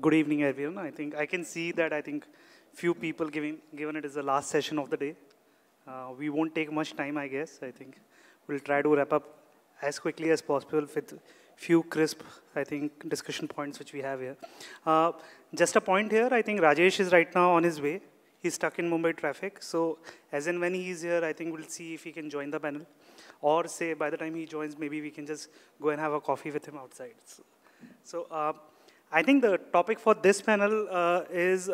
Good evening, everyone. I think I can see that few people given it is the last session of the day. We won't take much time, I guess. I think we'll try to wrap up as quickly as possible with few crisp, discussion points which we have here. Uh, just a point here, I think Rajesh is right now on his way. He's stuck in Mumbai traffic. So as and when he's here, I think we'll see if he can join the panel. Or say by the time he joins, maybe we can just go and have a coffee with him outside. So I think the topic for this panel is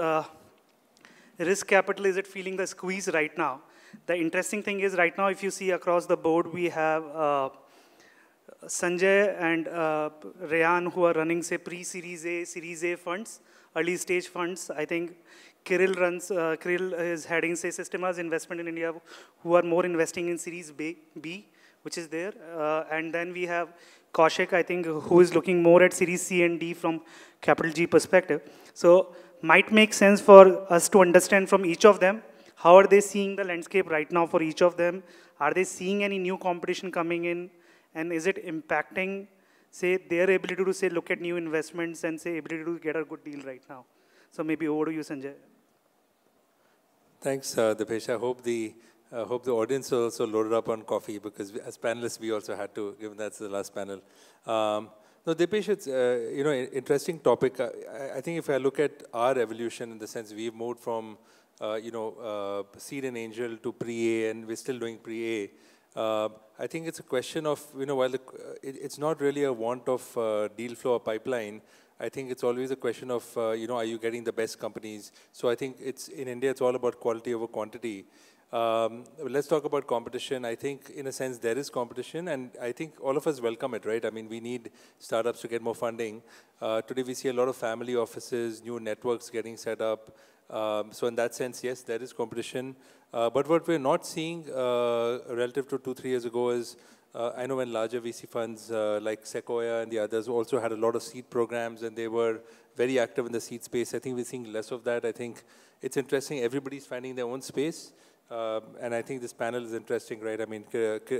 risk capital. Is it feeling the squeeze right now? The interesting thing is right now, if you see across the board, we have Sanjay and Rayan who are running, say, pre-Series A, Series A funds, early stage funds. I think Kirill is heading, say, Systema's investment in India, who are more investing in Series B, which is there. And then we have Kaushik, I think, who is looking more at Series C and D from capital G perspective. So might make sense for us to understand from each of them, how are they seeing the landscape right now for each of them? Are they seeing any new competition coming in? And is it impacting, say, their ability to, say, look at new investments and, say, ability to get a good deal right now? So maybe over to you, Sanjay. Thanks, Dipesh. I hope the audience is also loaded up on coffee, because as panelists, we also had to, given that's the last panel. No, Dipesh, it's interesting topic. I think if I look at our evolution in the sense we've moved from seed and angel to pre-A, and we're still doing pre-A. I think it's a question of, while it's not really a want of deal flow or pipeline, I think it's always a question of, are you getting the best companies? So I think in India, it's all about quality over quantity. Let's talk about competition. I think, in a sense, there is competition, and I think all of us welcome it, right? I mean, we need startups to get more funding. Today, we see a lot of family offices, new networks getting set up. So in that sense, yes, there is competition. But what we're not seeing relative to 2-3 years ago is, I know when larger VC funds like Sequoia and the others also had a lot of seed programs, and they were very active in the seed space. I think we're seeing less of that. I think it's interesting. Everybody's finding their own space. And I think this panel is interesting, right? I mean,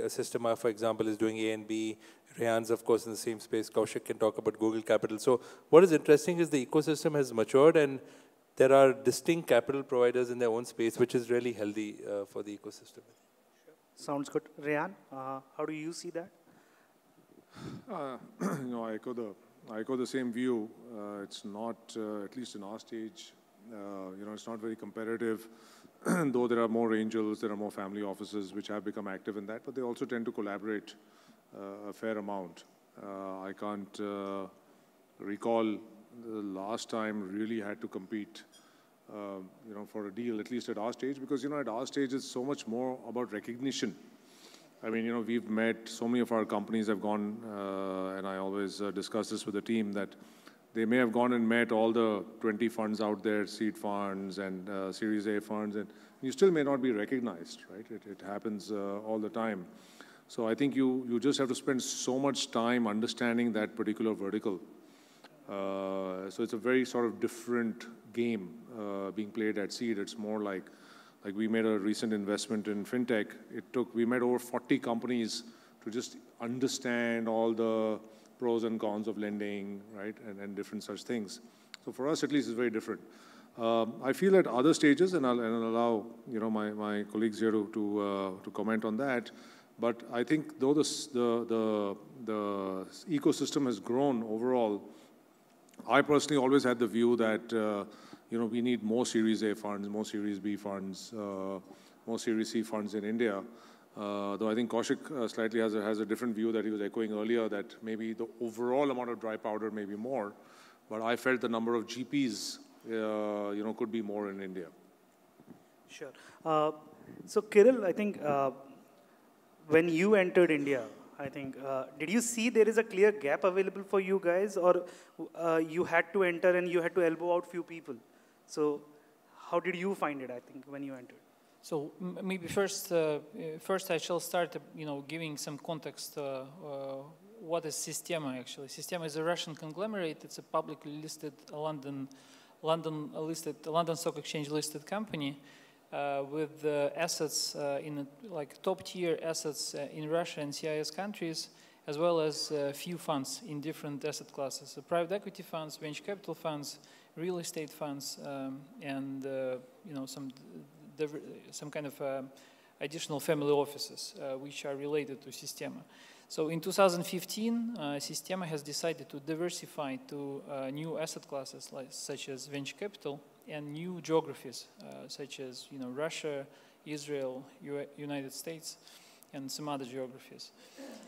Systema, for example, is doing A and B. Rayan's, of course, in the same space. Kaushik can talk about Google Capital. So what is interesting is the ecosystem has matured, and there are distinct capital providers in their own space, which is really healthy for the ecosystem. Sure. Sounds good. Rayan, how do you see that? I echo the same view. It's not, at least in our stage, it's not very competitive. Though there are more angels, there are more family offices which have become active in that, but they also tend to collaborate a fair amount. I can't recall the last time really had to compete, for a deal, at least at our stage, because, at our stage, it's so much more about recognition. I mean, we've met, so many of our companies have gone, and I always discuss this with the team, that they may have gone and met all the 20 funds out there, seed funds and Series A funds, and you still may not be recognized, right? It happens all the time. So I think you just have to spend so much time understanding that particular vertical. So it's a very sort of different game being played at seed. It's more like we made a recent investment in fintech. We met over 40 companies to just understand all the pros and cons of lending, right, and different such things. So for us, at least, it's very different. I feel at other stages, and I'll allow my colleagues here to comment on that. But I think though the ecosystem has grown overall, I personally always had the view that we need more Series A funds, more Series B funds, more Series C funds in India. Though I think Kaushik slightly has a different view that he was echoing earlier, that maybe the overall amount of dry powder may be more, but I felt the number of GPs, could be more in India. Sure. So Kirill, I think when you entered India, I think, did you see there is a clear gap available for you guys, or you had to enter and you had to elbow out few people? So how did you find it, I think, when you entered? So maybe first I shall start, giving some context. What is Systema actually? Systema is a Russian conglomerate. It's a publicly listed London Stock Exchange listed company with assets in top tier assets in Russia and CIS countries, as well as a few funds in different asset classes. So private equity funds, venture capital funds, real estate funds, and some kind of additional family offices which are related to Sistema. So in 2015, Sistema has decided to diversify to new asset classes such as venture capital and new geographies such as Russia, Israel, United States, and some other geographies.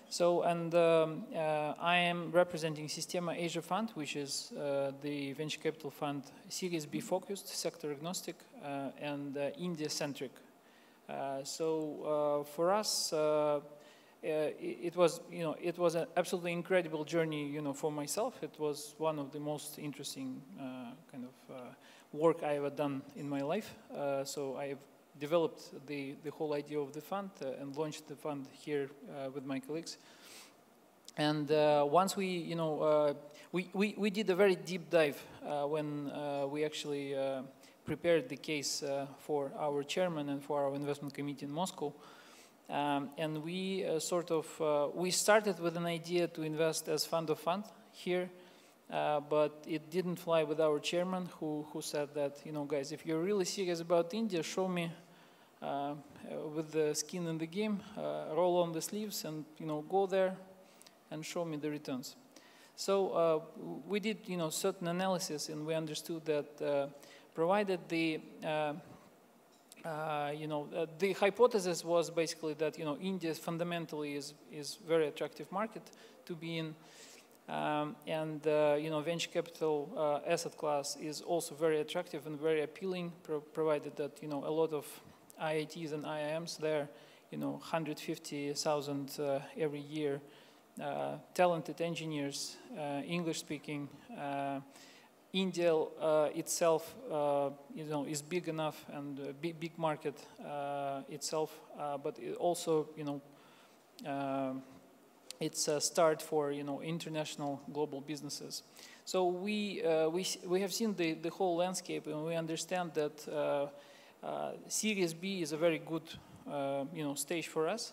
So, and I am representing Sistema Asia Fund, which is the venture capital fund, Series B focused, sector agnostic, and India centric. So for us, it was an absolutely incredible journey, for myself. It was one of the most interesting kind of work I ever done in my life. So I have developed the whole idea of the fund and launched the fund here with my colleagues. And once we, we did a very deep dive when we actually prepared the case for our chairman and for our investment committee in Moscow. And we we started with an idea to invest as fund of fund here, but it didn't fly with our chairman who said that, guys, if you're really serious about India, show me with the skin in the game, roll on the sleeves and, go there and show me the returns. So we did, certain analysis, and we understood that provided the the hypothesis was basically that India fundamentally is very attractive market to be in, and venture capital asset class is also very attractive and very appealing, provided that a lot of IITs and IIMs there, 150,000 every year, talented engineers, English speaking. India itself, is big enough and a big market itself, but it also, it's a start for international global businesses. So we have seen the whole landscape, and we understand that Series B is a very good stage for us.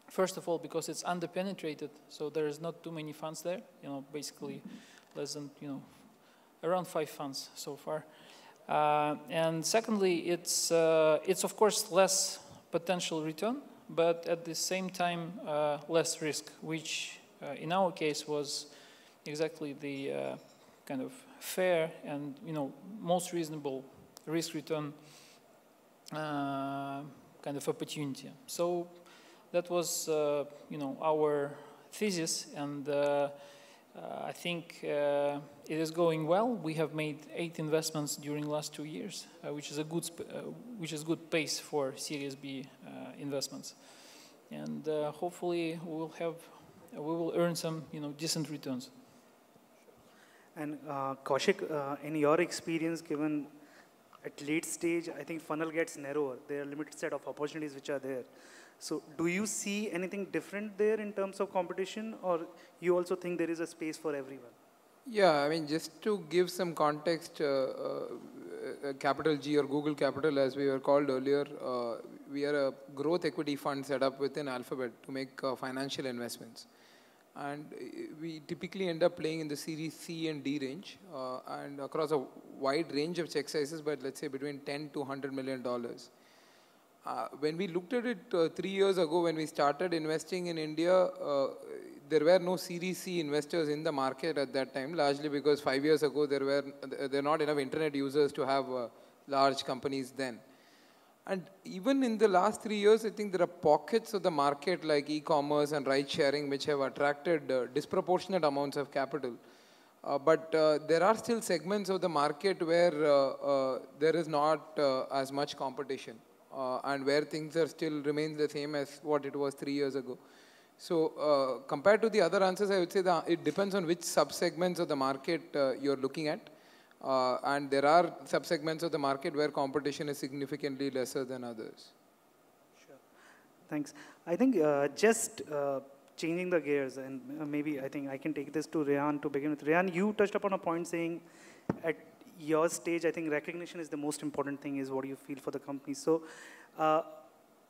First of all, because it's underpenetrated, so there is not too many funds there. Basically less than around 5 funds so far. And secondly, it's of course less potential return, but at the same time less risk, which in our case was exactly the kind of fair and most reasonable risk-return kind of opportunity. So that was our thesis, and I think it is going well. We have made 8 investments during the last 2 years, which is a good pace for Series B investments, and hopefully we will earn some decent returns. And Kaushik, in your experience, given at late stage, I think funnel gets narrower. There are a limited set of opportunities which are there. So do you see anything different there in terms of competition, or you also think there is a space for everyone? Yeah, I mean, just to give some context, Capital G, or Google Capital as we were called earlier, we are a growth equity fund set up within Alphabet to make financial investments. And we typically end up playing in the Series C and D range, and across a wide range of check sizes, but let's say between $10 to $100 million. When we looked at it 3 years ago, when we started investing in India, there were no Series C investors in the market at that time, largely because 5 years ago there were not enough internet users to have large companies then. And even in the last 3 years, I think there are pockets of the market like e-commerce and ride-sharing which have attracted disproportionate amounts of capital. But there are still segments of the market where there is not as much competition, and where things are still remain the same as what it was 3 years ago. So compared to the other answers, I would say that it depends on which sub-segments of the market you're looking at. And there are sub-segments of the market where competition is significantly lesser than others. Sure. Thanks. I think just changing the gears, and maybe I think I can take this to Rehan to begin with. Rehan, you touched upon a point saying at your stage, I think recognition is the most important thing, is what you feel for the company. So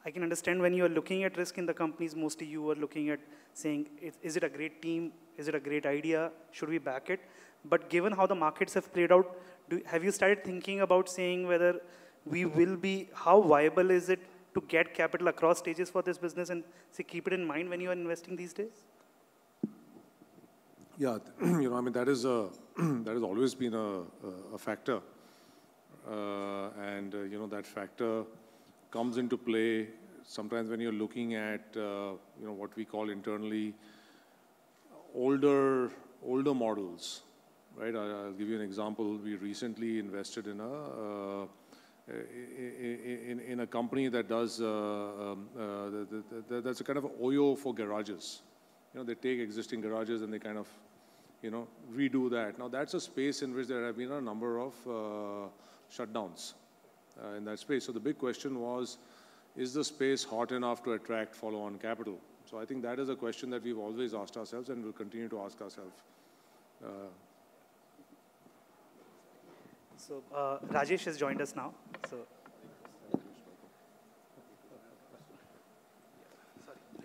I can understand when you are looking at risk in the companies, mostly you are looking at saying, is it a great team? Is it a great idea? Should we back it? But given how the markets have played out, have you started thinking about saying whether we will be, how viable is it to get capital across stages for this business and say, keep it in mind when you are investing these days? Yeah, you know, I mean, that is that has always been a factor. You know, that factor comes into play sometimes when you're looking at, you know, what we call internally older models, right? I'll give you an example. We recently invested in a company that does, that's a kind of OYO for garages. You know, they take existing garages and they kind of, you know, redo that. Now, that's a space in which there have been a number of shutdowns in that space. So the big question was, is the space hot enough to attract follow-on capital? So I think that is a question that we've always asked ourselves and will continue to ask ourselves. So Rajesh has joined us now.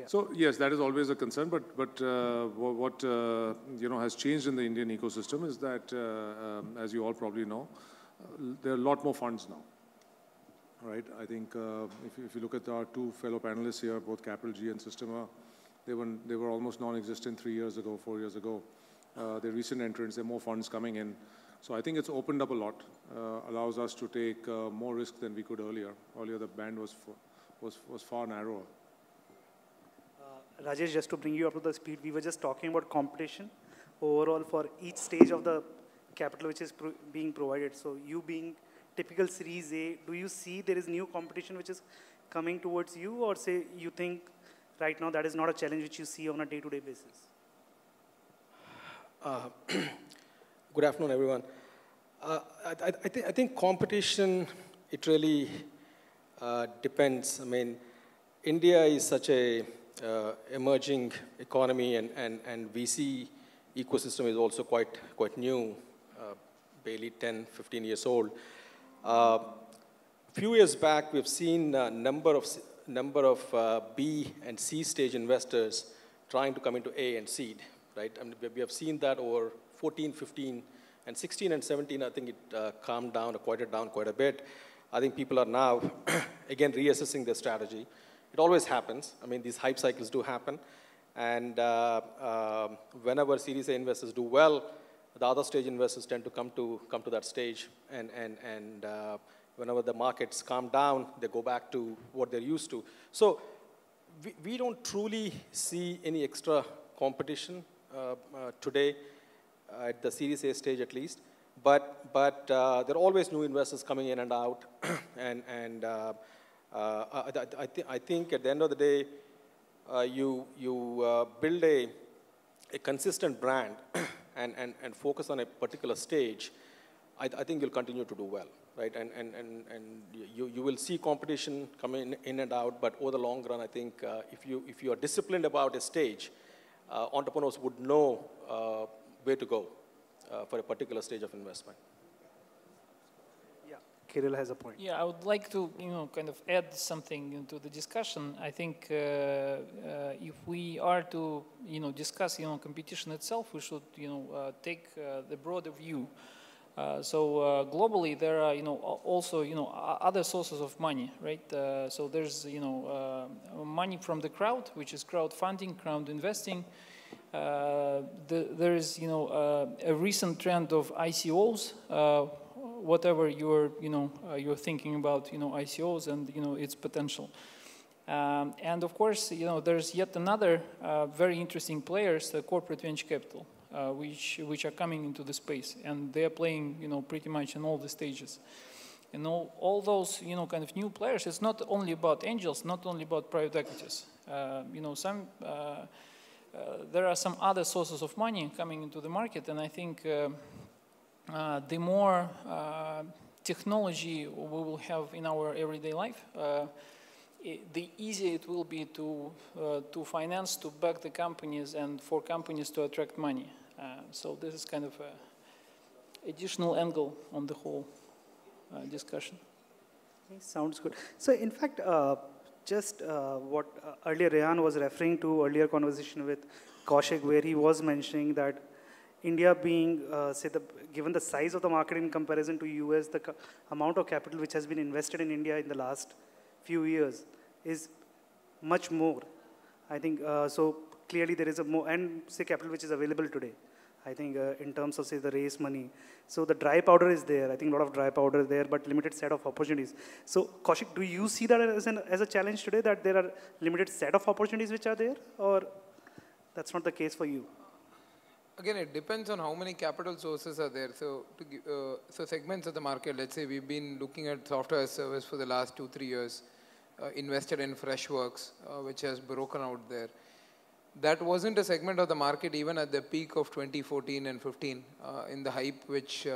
So yes, that is always a concern. But what you know has changed in the Indian ecosystem is that, as you all probably know, there are a lot more funds now. Right? I think if you look at our two fellow panelists here, both Capital G and Systema, they were almost non-existent 3 years ago, 4 years ago. They're recent entrants. There are more funds coming in. So I think it's opened up a lot, allows us to take more risk than we could earlier. Earlier, the band was far narrower. Rajesh, just to bring you up to the speed, we were just talking about competition overall for each stage of the capital which is being provided. So you being typical Series A, do you see there is new competition which is coming towards you, or say you think right now that is not a challenge which you see on a day-to-day basis? Good afternoon, everyone. I think competition, it really depends. I mean, India is such a emerging economy, and VC ecosystem is also quite new, barely 10, 15 years old. A few years back, we've seen a number of B and C stage investors trying to come into A and seed, right? I mean, we have seen that over 14, 15, and 16 and 17. I think it calmed down, quieted down quite a bit. I think people are now, again, reassessing their strategy. It always happens. I mean, these hype cycles do happen. And whenever Series A investors do well, the other stage investors tend to come to that stage. And whenever the markets calm down, they go back to what they're used to. So we don't truly see any extra competition today at the Series A stage, at least. But there are always new investors coming in and out. I think at the end of the day, you build a consistent brand and focus on a particular stage. I think you'll continue to do well, right? And you will see competition come in and out, but over the long run, I think if you are disciplined about a stage, entrepreneurs would know where to go for a particular stage of investment. Kirill has a point. Yeah, I would like to, kind of add something into the discussion. I think if we are to, discuss, competition itself, we should, take the broader view. So globally, there are, also, other sources of money, right? So there's, money from the crowd, which is crowdfunding, crowd investing. There is, a recent trend of ICOs. Whatever you're thinking about, ICOs and, its potential. And of course, there's yet another very interesting players, the corporate venture capital, which are coming into the space, and they're playing, pretty much in all the stages. And all those, kind of new players, it's not only about angels, not only about private equities. There are some other sources of money coming into the market, and I think the more technology we will have in our everyday life, the easier it will be to finance, to back the companies, and for companies to attract money. So this is kind of an additional angle on the whole discussion. Okay, sounds good. So in fact, just what earlier Rehan was referring to, earlier conversation with Kaushik, where he was mentioning that India being, given the size of the market in comparison to US, the amount of capital which has been invested in India in the last few years is much more. I think, so clearly there is a more, and say capital which is available today. I think in terms of say the raise money. So the dry powder is there. I think a lot of dry powder is there, but limited set of opportunities. So Kaushik, do you see that as a challenge today, that there are limited set of opportunities which are there, or that's not the case for you? Again, it depends on how many capital sources are there. So, so segments of the market, let's say we've been looking at software as service for the last 2-3 years, invested in Freshworks, which has broken out there. That wasn't a segment of the market even at the peak of 2014 and 15 in the hype, which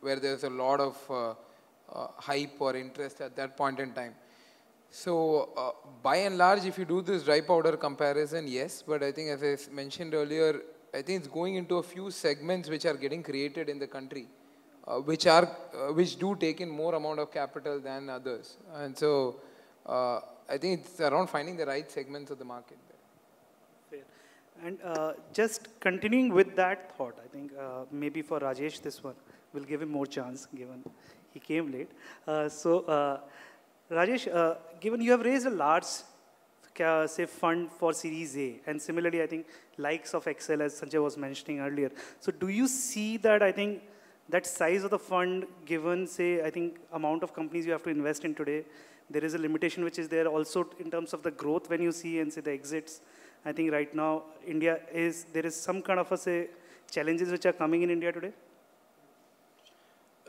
where there's a lot of hype or interest at that point in time. So by and large, if you do this dry powder comparison, yes, but I think as I mentioned earlier, I think it's going into a few segments which are getting created in the country, which do take in more amount of capital than others. And so I think it's around finding the right segments of the market there. And just continuing with that thought, I think maybe for Rajesh this one, we'll give him more chance given he came late. Rajesh, given you have raised a large, say, fund for Series A, and similarly, I think likes of Excel, as Sanjay was mentioning earlier. So do you see that, I think, that size of the fund, given, say, I think, amount of companies you have to invest in today, there is a limitation which is there also in terms of the growth when you see and say the exits. I think right now, there is some kind of say, challenges which are coming in India today?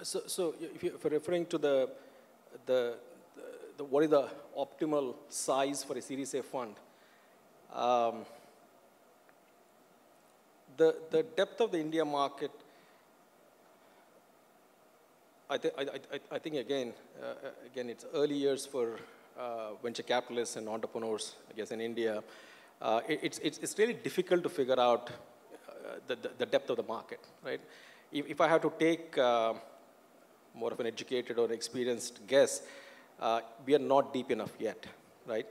So if you're referring to what is the optimal size for a Series A fund, the depth of the India market, I think again, it's early years for venture capitalists and entrepreneurs, I guess, in India. It's really difficult to figure out the depth of the market, right? If I have to take more of an educated or experienced guess, we are not deep enough yet, right?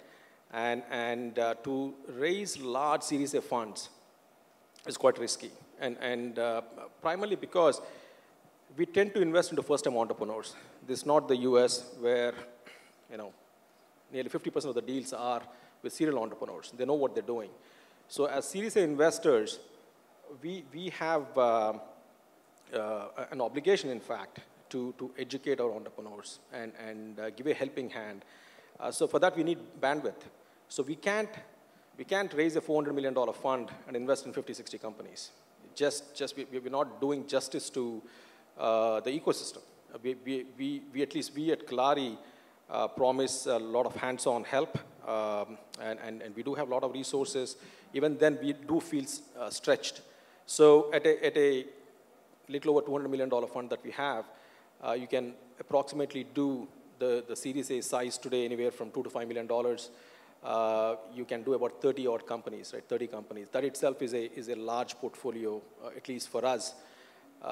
And to raise large Series A funds is quite risky, and primarily because we tend to invest into first-time entrepreneurs. This is not the US where, nearly 50% of the deals are with serial entrepreneurs. They know what they're doing. So as Series A investors, we have an obligation, in fact, to educate our entrepreneurs and give a helping hand. So for that, we need bandwidth. So we can't raise a $400 million fund and invest in 50, 60 companies. We're not doing justice to the ecosystem. At least we at Kalari promise a lot of hands-on help, and we do have a lot of resources. Even then, we do feel stretched. So at a little over $200 million fund that we have, you can approximately do the Series A size today anywhere from $2 to $5 million. You can do about 30 odd companies, right? 30 companies. That itself is a large portfolio, at least for us.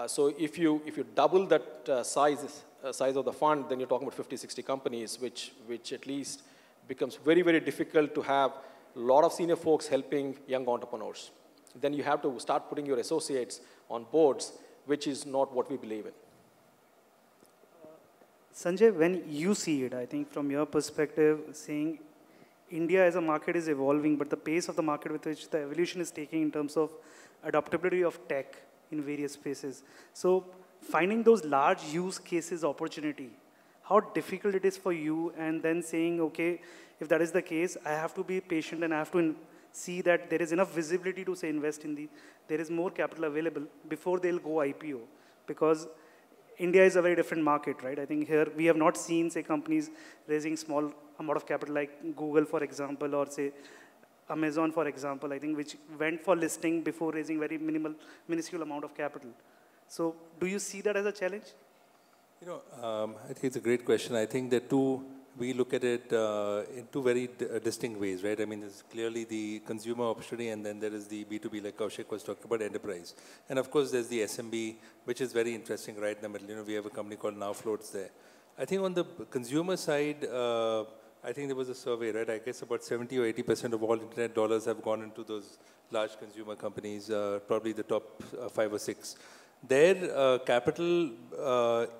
So if you double that size of the fund, then you're talking about 50, 60 companies, which at least becomes very, very difficult to have a lot of senior folks helping young entrepreneurs. Then you have to start putting your associates on boards, which is not what we believe in. Sanjay, when you see it, I think from your perspective, saying India as a market is evolving, but the pace of the market with which the evolution is taking in terms of adaptability of tech in various spaces. So finding those large use cases opportunity, how difficult it is for you, and then saying, okay, if that is the case, I have to be patient and I have to see that there is enough visibility to say invest in there is more capital available before they'll go IPO, because India is a very different market, right? I think here we have not seen, say, companies raising small amount of capital like Google, for example, or say Amazon, for example, I think, which went for listing before raising very minuscule amount of capital. So do you see that as a challenge? I think it's a great question. I think that we look at it in two very distinct ways, right? I mean, there's clearly the consumer opportunity, and then there is the B2B, like Kaushik was talking about, enterprise. And of course, there's the SMB, which is very interesting right in the middle. We have a company called Now Floats there. I think on the consumer side, I think there was a survey, right? I guess about 70 or 80% of all internet dollars have gone into those large consumer companies, probably the top 5 or 6. Their capital,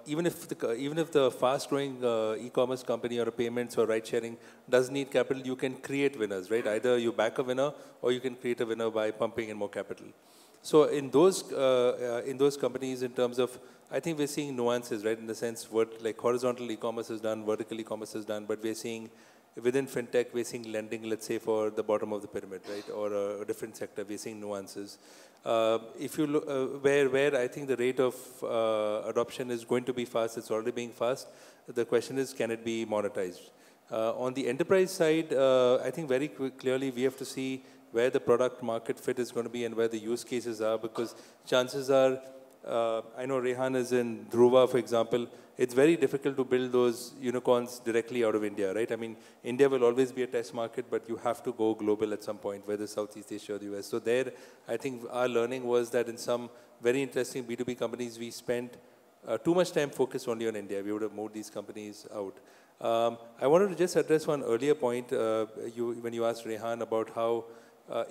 even if the fast-growing e-commerce company or a payments or ride-sharing does need capital, you can create winners, right? Either you back a winner or you can create a winner by pumping in more capital. So in those companies, in terms of, I think we're seeing nuances, right? In the sense, what like horizontal e-commerce is done, vertical e-commerce is done, but we're seeing within fintech, we're seeing lending, let's say, for the bottom of the pyramid, right? Or a different sector, we're seeing nuances. If you look, where I think the rate of adoption is going to be fast, it's already being fast. The question is, can it be monetized? On the enterprise side, I think very clearly we have to see where the product market fit is going to be and where the use cases are, because chances are, I know Rehan is in Dhruva, for example. It's very difficult to build those unicorns directly out of India, right? I mean, India will always be a test market, but you have to go global at some point, whether Southeast Asia or the US. So there, I think our learning was that in some very interesting B2B companies, we spent too much time focused only on India. We would have moved these companies out. I wanted to just address one earlier point when you asked Rehan about how,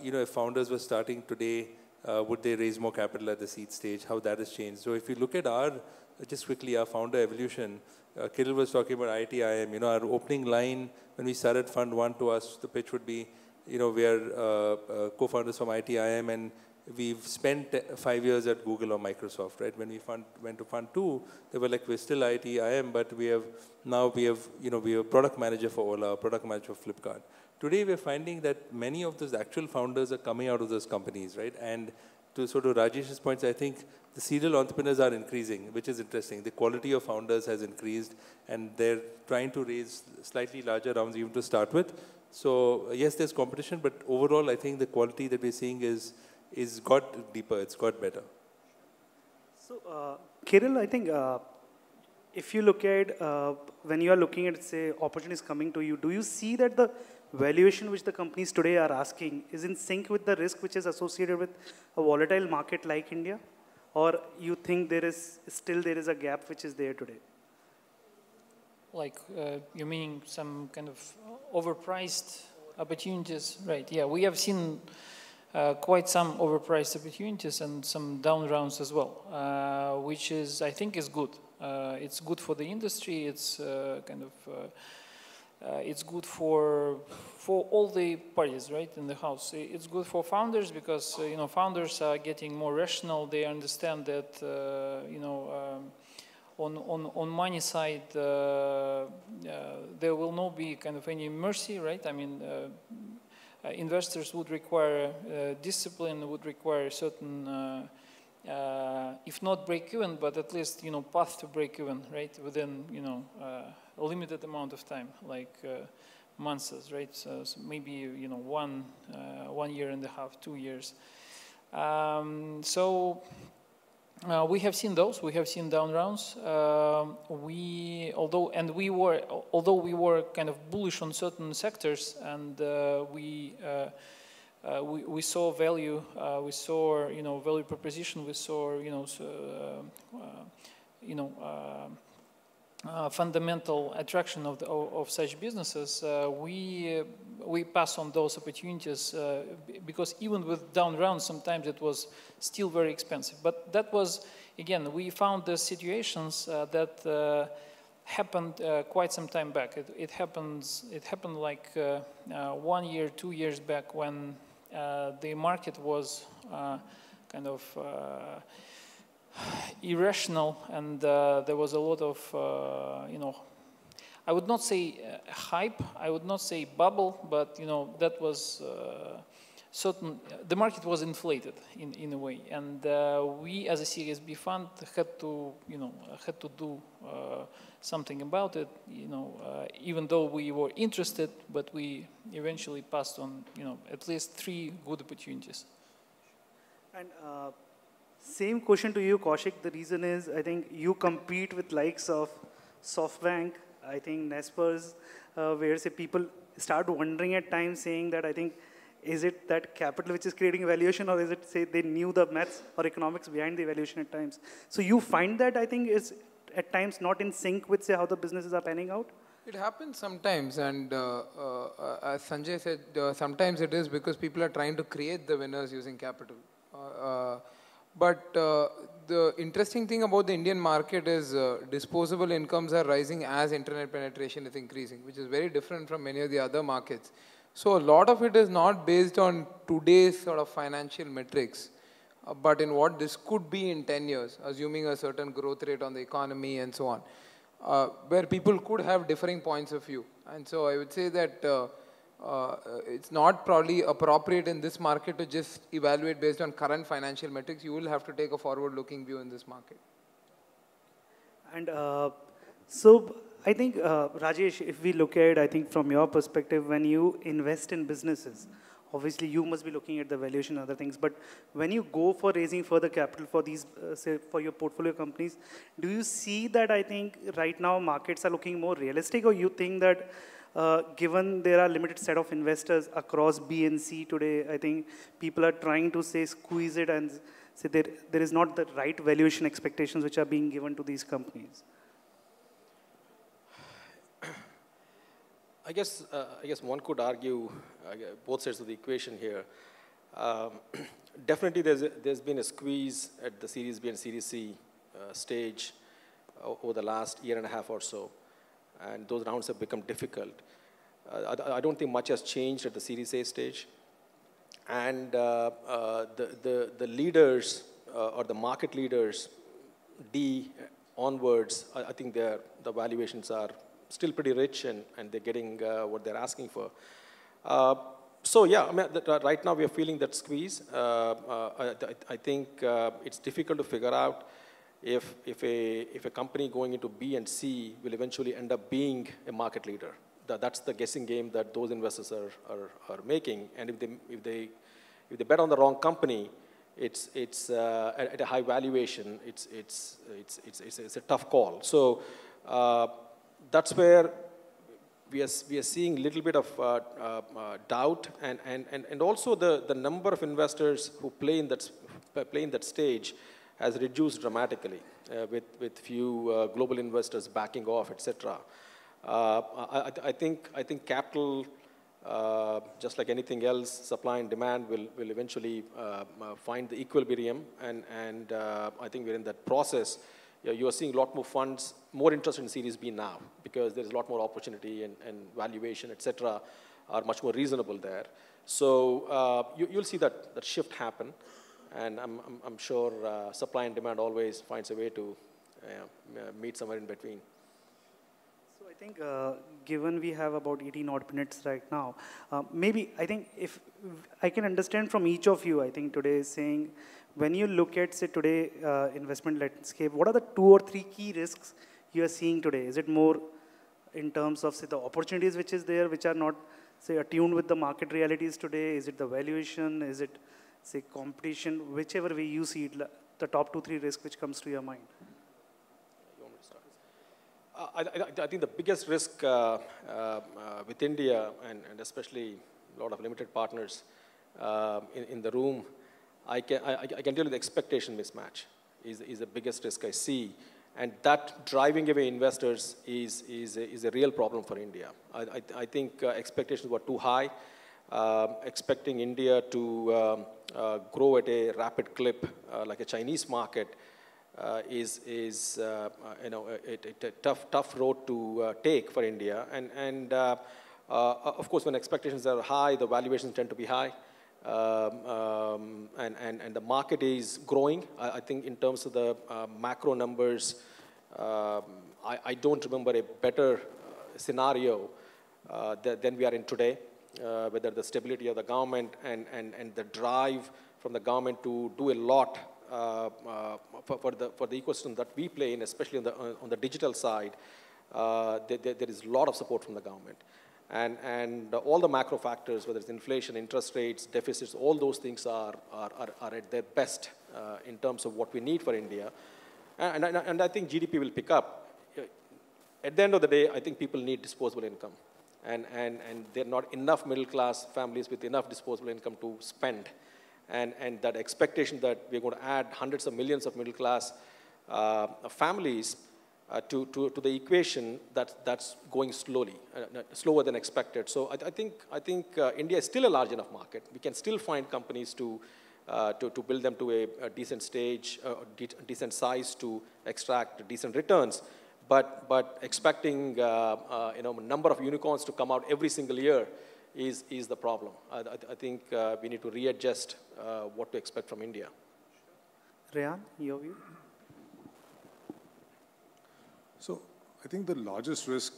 if founders were starting today, would they raise more capital at the seed stage, how that has changed. So if you look at just quickly, our founder evolution, Kirill was talking about IIT-IIM. Our opening line when we started Fund 1 to us, the pitch would be, we are co-founders from IIT-IIM and we've spent 5 years at Google or Microsoft, right? When we went to Fund 2, they were like, we're still IIT-IIM, but we have a product manager for Ola, a product manager for Flipkart. Today, we're finding that many of those actual founders are coming out of those companies, right? And to sort of Rajesh's points, I think the serial entrepreneurs are increasing, which is interesting. The quality of founders has increased, and they're trying to raise slightly larger rounds even to start with. So yes, there's competition, but overall, I think the quality that we're seeing is got deeper, it's got better. So Kirill, I think if you look at, when you are looking at, say, opportunities coming to you, do you see that the valuation which the companies today are asking is in sync with the risk which is associated with a volatile market like India? Or you think there is a gap which is there today? Like, you meaning some kind of overpriced opportunities? Right, yeah, we have seen quite some overpriced opportunities and some down rounds as well, which is, I think, is good. It's good for the industry. It's it's good for all the parties, right, in the house. It's good for founders because founders are getting more rational. They understand that on money side there will not be kind of any mercy, right? I mean, investors would require discipline, would require certain. If not break even, but at least path to break even, right? Within a limited amount of time, like months, right? So maybe 1 year and a half, 2 years. So we have seen those. We have seen down rounds. Although we were kind of bullish on certain sectors, and we saw value, we saw value proposition, we saw fundamental attraction of such businesses. We pass on those opportunities because even with down rounds, sometimes it was still very expensive. But that was, again, we found the situations that happened quite some time back. It happened like 1 year, 2 years back when the market was kind of irrational, and there was a lot of, I would not say hype, I would not say bubble, but that was certain. The market was inflated in a way, and we as a Series B fund had to do something about it. Even though we were interested, but we eventually passed on at least 3 good opportunities. And same question to you, Kaushik. The reason is, I think you compete with likes of SoftBank, I think Naspers, where say people start wondering at times, saying that I think, is it that capital which is creating valuation, or is it, say, they knew the maths or economics behind the valuation at times? So you find that, I think, is at times not in sync with, say, how the businesses are panning out? It happens sometimes, and as Sanjay said, sometimes it is because people are trying to create the winners using capital. But the interesting thing about the Indian market is disposable incomes are rising as internet penetration is increasing, which is very different from many of the other markets. So a lot of it is not based on today's sort of financial metrics, but in what this could be in 10 years, assuming a certain growth rate on the economy and so on, where people could have differing points of view. And so I would say that it's not probably appropriate in this market to just evaluate based on current financial metrics. You will have to take a forward-looking view in this market. And so I think, Rajesh, if we look at, I think from your perspective, when you invest in businesses, obviously you must be looking at the valuation and other things, but when you go for raising further capital for these, say, for your portfolio companies, do you see that, I think, right now markets are looking more realistic, or you think that given there are limited set of investors across B and C today, I think people are trying to say squeeze it and say there is not the right valuation expectations which are being given to these companies? I guess one could argue both sides of the equation here. Definitely, there's been a squeeze at the Series B and Series C stage over the last year and a half or so, and those rounds have become difficult. I don't think much has changed at the Series A stage, and the leaders or the market leaders, D onwards, I think the valuations are still pretty rich, and they're getting what they're asking for. So yeah, I mean, right now we are feeling that squeeze. I think it's difficult to figure out if a company going into B and C will eventually end up being a market leader. That's the guessing game that those investors are making. And if they bet on the wrong company, it's at a high valuation. It's a tough call. So that's where we are seeing a little bit of doubt, and also the number of investors who play in that stage has reduced dramatically, with few global investors backing off, etc. I think capital, just like anything else, supply and demand will eventually find the equilibrium, and I think we're in that process. You are seeing a lot more funds, more interest in Series B now, because there's a lot more opportunity, and valuation, etc., are much more reasonable there. So you'll see that shift happen, and I'm sure supply and demand always finds a way to meet somewhere in between. So I think, given we have about 18 odd minutes right now, maybe I think if I can understand from each of you, I think today is saying, when you look at, say, today investment landscape, what are the 2 or 3 key risks you are seeing today? Is it more in terms of, say, the opportunities which is there, which are not, say, attuned with the market realities today? Is it the valuation? Is it, say, competition? Whichever way you see it, the top 2, 3 risks which comes to your mind. You want me to start? I think the biggest risk with India, and especially a lot of limited partners in the room, I can tell you the expectation mismatch is the biggest risk I see, and that driving away investors is a real problem for India. I think expectations were too high. Expecting India to grow at a rapid clip like a Chinese market is a tough road to take for India, and of course when expectations are high, the valuations tend to be high. And the market is growing. I think in terms of the macro numbers, I don't remember a better scenario than we are in today, whether the stability of the government and the drive from the government to do a lot for the ecosystem that we play in, especially on the digital side. There is a lot of support from the government. And all the macro factors, whether it's inflation, interest rates, deficits, all those things are at their best in terms of what we need for India. And I think GDP will pick up. At the end of the day, I think people need disposable income. And there are not enough middle-class families with enough disposable income to spend. And that expectation that we're going to add hundreds of millions of middle-class families, to the equation that's going slowly, slower than expected. So I think India is still a large enough market. We can still find companies to build them to a decent stage, decent size to extract decent returns. But expecting number of unicorns to come out every single year is the problem. I think we need to readjust what to expect from India. Rehan, your view? So I think the largest risk,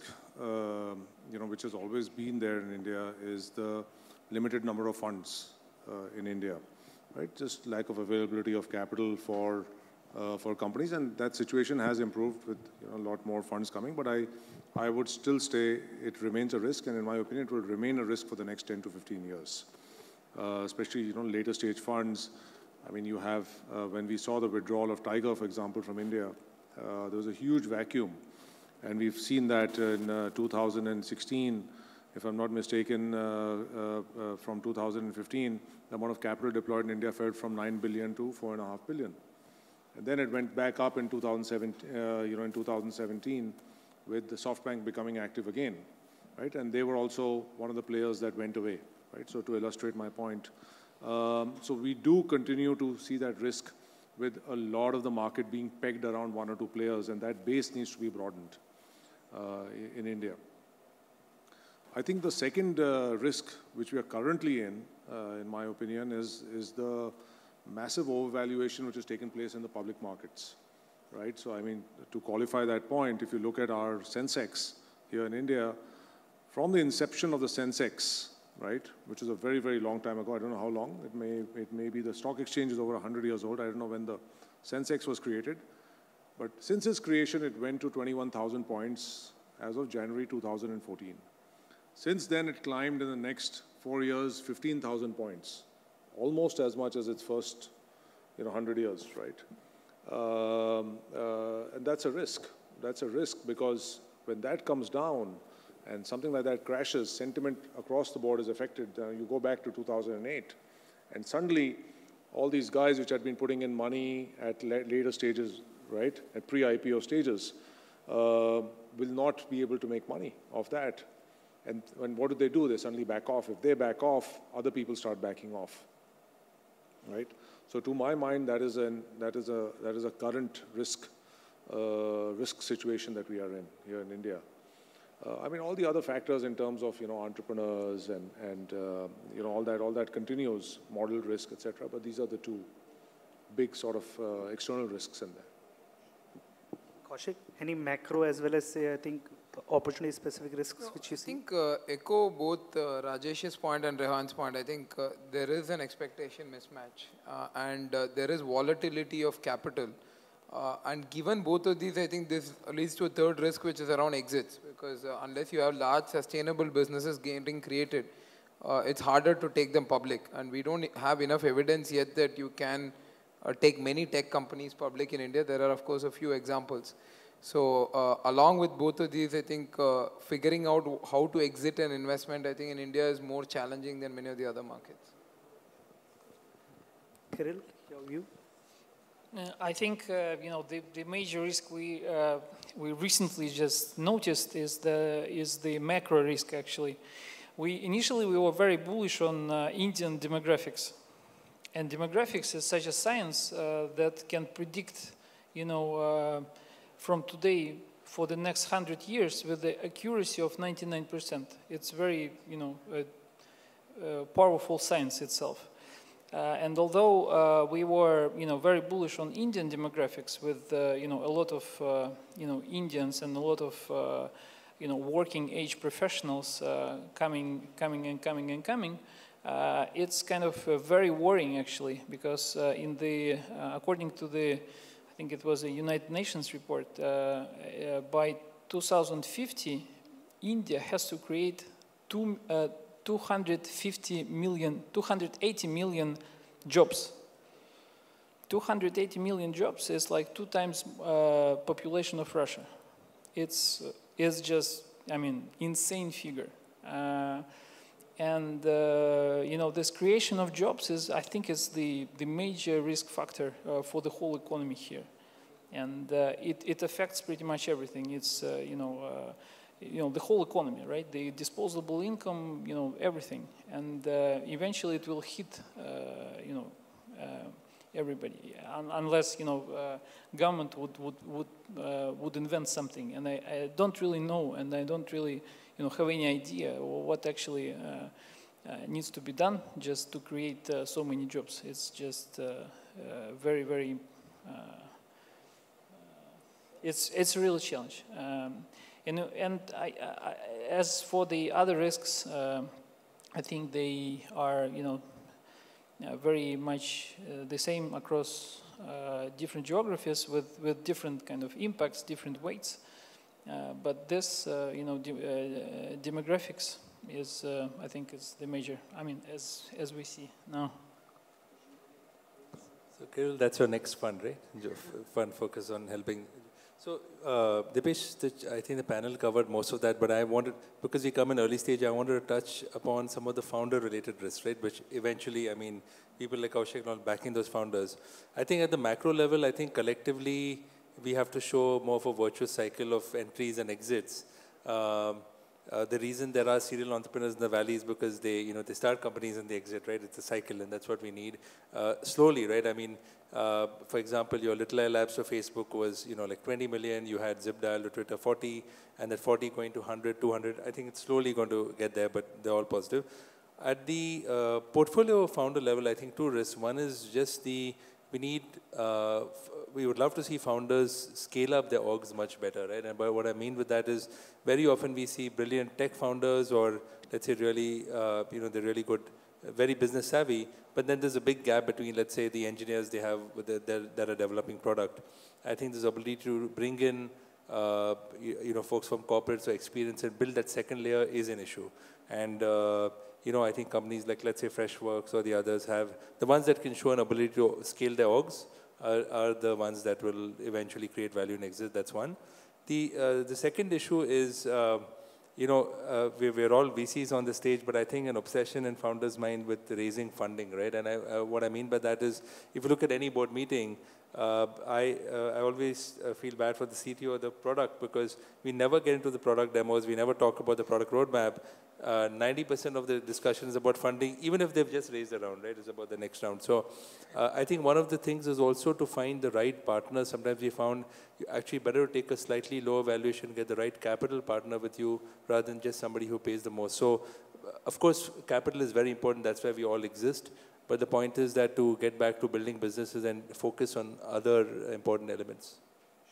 which has always been there in India, is the limited number of funds in India, right? Just lack of availability of capital for companies, and that situation has improved with a lot more funds coming. But I would still say it remains a risk, and in my opinion, it will remain a risk for the next 10 to 15 years, especially later stage funds. I mean, you have when we saw the withdrawal of Tiger, for example, from India. There was a huge vacuum, and we've seen that in 2016, if I'm not mistaken, from 2015, the amount of capital deployed in India fell from 9 billion to 4.5 billion. And then it went back up in 2017, with the SoftBank becoming active again, right? And they were also one of the players that went away, right? So to illustrate my point, so we do continue to see that risk, with a lot of the market being pegged around one or two players, and that base needs to be broadened in India. I think the second risk, which we are currently in my opinion, is the massive overvaluation which has taken place in the public markets, right? So I mean, to qualify that point, if you look at our Sensex here in India, from the inception of the Sensex, right, which is a very, very long time ago. I don't know how long. It may be the stock exchange is over 100 years old. I don't know when the Sensex was created. But since its creation, it went to 21,000 points as of January 2014. Since then, it climbed in the next 4 years, 15,000 points, almost as much as its first 100 years, right? And that's a risk. That's a risk because when that comes down, and something like that crashes, sentiment across the board is affected. You go back to 2008, and suddenly all these guys which had been putting in money at later stages, right, at pre-IPO stages, will not be able to make money off that. And what do? They suddenly back off. If they back off, other people start backing off, right? So to my mind, that is a current risk situation that we are in here in India. I mean, all the other factors in terms of entrepreneurs and all that continues, model risk, etc. But these are the two big sort of external risks in there. Kaushik, any macro as well as say I think opportunity-specific risks which you see? I think echo both Rajesh's point and Rehan's point. I think there is an expectation mismatch and there is volatility of capital. And given both of these, I think this leads to a third risk, which is around exits. Because unless you have large sustainable businesses getting created, it's harder to take them public. And we don't have enough evidence yet that you can take many tech companies public in India. There are, of course, a few examples. So along with both of these, I think figuring out how to exit an investment, I think in India is more challenging than many of the other markets. Kirill, your view? I think the major risk we recently just noticed is the macro risk. Actually, initially we were very bullish on Indian demographics, and demographics is such a science that can predict, from today for the next 100 years with the accuracy of 99%. It's very a powerful science itself. And although we were, very bullish on Indian demographics with, a lot of, Indians and a lot of, working age professionals coming, it's kind of very worrying actually, because according to the, I think it was a United Nations report, by 2050, India has to create 280 million jobs. 280 million jobs is like 2 times population of Russia. It's just, insane figure. This creation of jobs I think is the major risk factor for the whole economy here. and it affects pretty much everything. It's the whole economy, right? The disposable income, everything, and eventually it will hit everybody, unless government would invent something, and I don't really know, and I don't really have any idea what actually needs to be done just to create so many jobs. It's just very, very. It's a real challenge. And as for the other risks, I think they are very much the same across different geographies with different kind of impacts, different weights. But this, demographics is, I think, is the major. I mean, as we see now. So, Kirill, that's your next fund, right? Your fund focus on helping. So, Dipesh, I think the panel covered most of that, but I wanted, because we come in early stage, I wanted to touch upon some of the founder-related risks, right? Which eventually, I mean, people like Kaushik are backing those founders. I think at the macro level, I think collectively, we have to show more of a virtuous cycle of entries and exits. The reason there are serial entrepreneurs in the valley is because they start companies and they exit, right? It's a cycle, and that's what we need. Slowly, right? I mean, for example, your Little Eye Labs to Facebook was, like 20 million. You had ZipDial to Twitter 40, and that 40 going to 100, 200. I think it's slowly going to get there, but they're all positive. At the portfolio founder level, I think two risks. One is just we would love to see founders scale up their orgs much better, right? And by what I mean with that is very often we see brilliant tech founders, or let's say really, they're really good, very business savvy, but then there's a big gap between, let's say, the engineers they have that are developing product. I think this ability to bring in, folks from corporates or experience and build that second layer is an issue. And, I think companies like, let's say, Freshworks or the others have, the ones that can show an ability to scale their orgs are the ones that will eventually create value and exit. That's one. The second issue is, we're all VCs on the stage, but I think an obsession in founders' mind with raising funding, right? And what I mean by that is, if you look at any board meeting, I always feel bad for the CTO of the product, because we never get into the product demos, we never talk about the product roadmap. 90% of the discussion is about funding, even if they've just raised a round, right? It's about the next round. So I think one of the things is also to find the right partner. Sometimes we found actually better to take a slightly lower valuation, get the right capital partner with you, rather than just somebody who pays the most. So of course, capital is very important. That's why we all exist. But the point is that to get back to building businesses and focus on other important elements.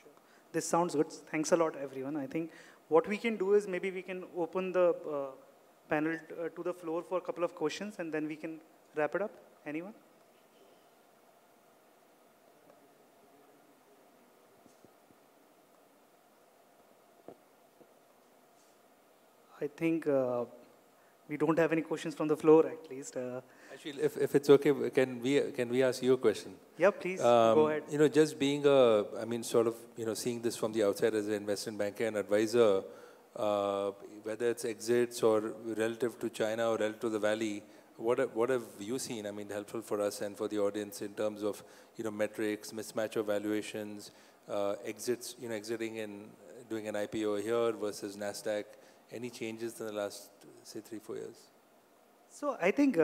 Sure. This sounds good. Thanks a lot, everyone. I think what we can do is maybe we can open the panel to the floor for a couple of questions, and then we can wrap it up. Anyone? I think we don't have any questions from the floor, at least. Actually, if it's okay, can we ask you a question? Yeah, please, go ahead. Just being seeing this from the outside as an investment banker and advisor, whether it's exits or relative to China or relative to the Valley, what have you seen, helpful for us and for the audience in terms of, metrics, mismatch of valuations, exits, exiting and doing an IPO here versus NASDAQ? Any changes in the last, say, 3-4 years? So I think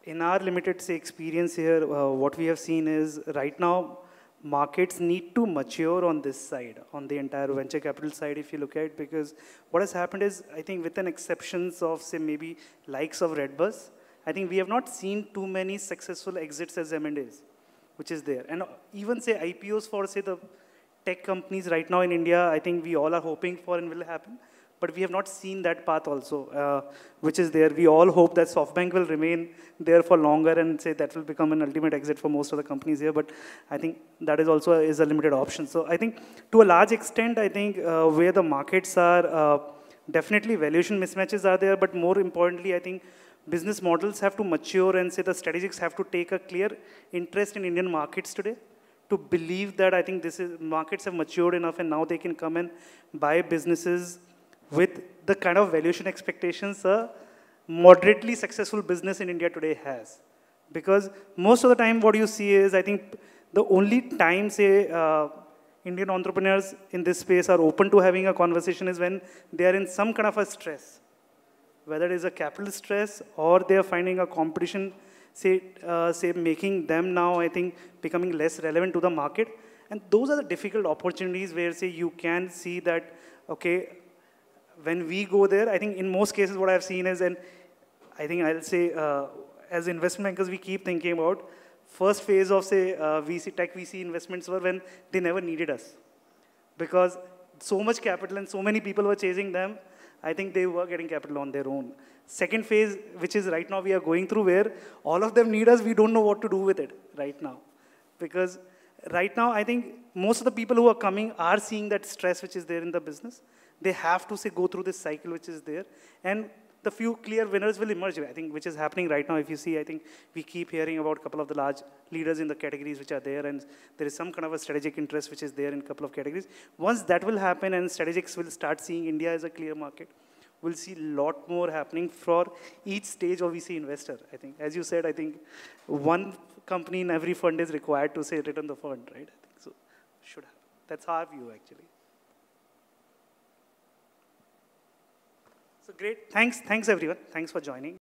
in our limited, experience here, what we have seen is right now, markets need to mature on this side, on the entire venture capital side, if you look at it, because what has happened is, I think with an exceptions of, say, maybe likes of Redbus, I think we have not seen too many successful exits as M&As, which is there. And even, say, IPOs for, say, the tech companies right now in India, I think we all are hoping for and will happen. But we have not seen that path also, which is there. We all hope that SoftBank will remain there for longer and say that will become an ultimate exit for most of the companies here. But I think that is also a limited option. So I think to a large extent, I think where the markets are, definitely valuation mismatches are there. But more importantly, I think business models have to mature and say the strategics have to take a clear interest in Indian markets today to believe that I think markets have matured enough and now they can come and buy businesses with the kind of valuation expectations a moderately successful business in India today has. Because most of the time what you see is, I think the only time, say, Indian entrepreneurs in this space are open to having a conversation is when they are in some kind of a stress, whether it is a capital stress or they are finding a competition, say making them now, I think, becoming less relevant to the market. And those are the difficult opportunities where, say, you can see that, okay, when we go there, I think in most cases what I've seen is, and I think I'll say, as investment bankers, we keep thinking about first phase of, say, tech VC investments were when they never needed us. Because so much capital and so many people were chasing them, I think they were getting capital on their own. Second phase, which is right now we are going through, where all of them need us, we don't know what to do with it right now. Because right now, I think most of the people who are coming are seeing that stress which is there in the business. They have to, say, go through this cycle which is there. And the few clear winners will emerge, I think, which is happening right now. If you see, I think we keep hearing about a couple of the large leaders in the categories which are there, and there is some kind of a strategic interest which is there in a couple of categories. Once that will happen and strategics will start seeing India as a clear market, we'll see a lot more happening for each stage of VC investor, I think. As you said, I think one company in every fund is required to, say, return the fund, right? I think so. Should happen. That's our view, actually. So great. Thanks everyone. Thanks for joining.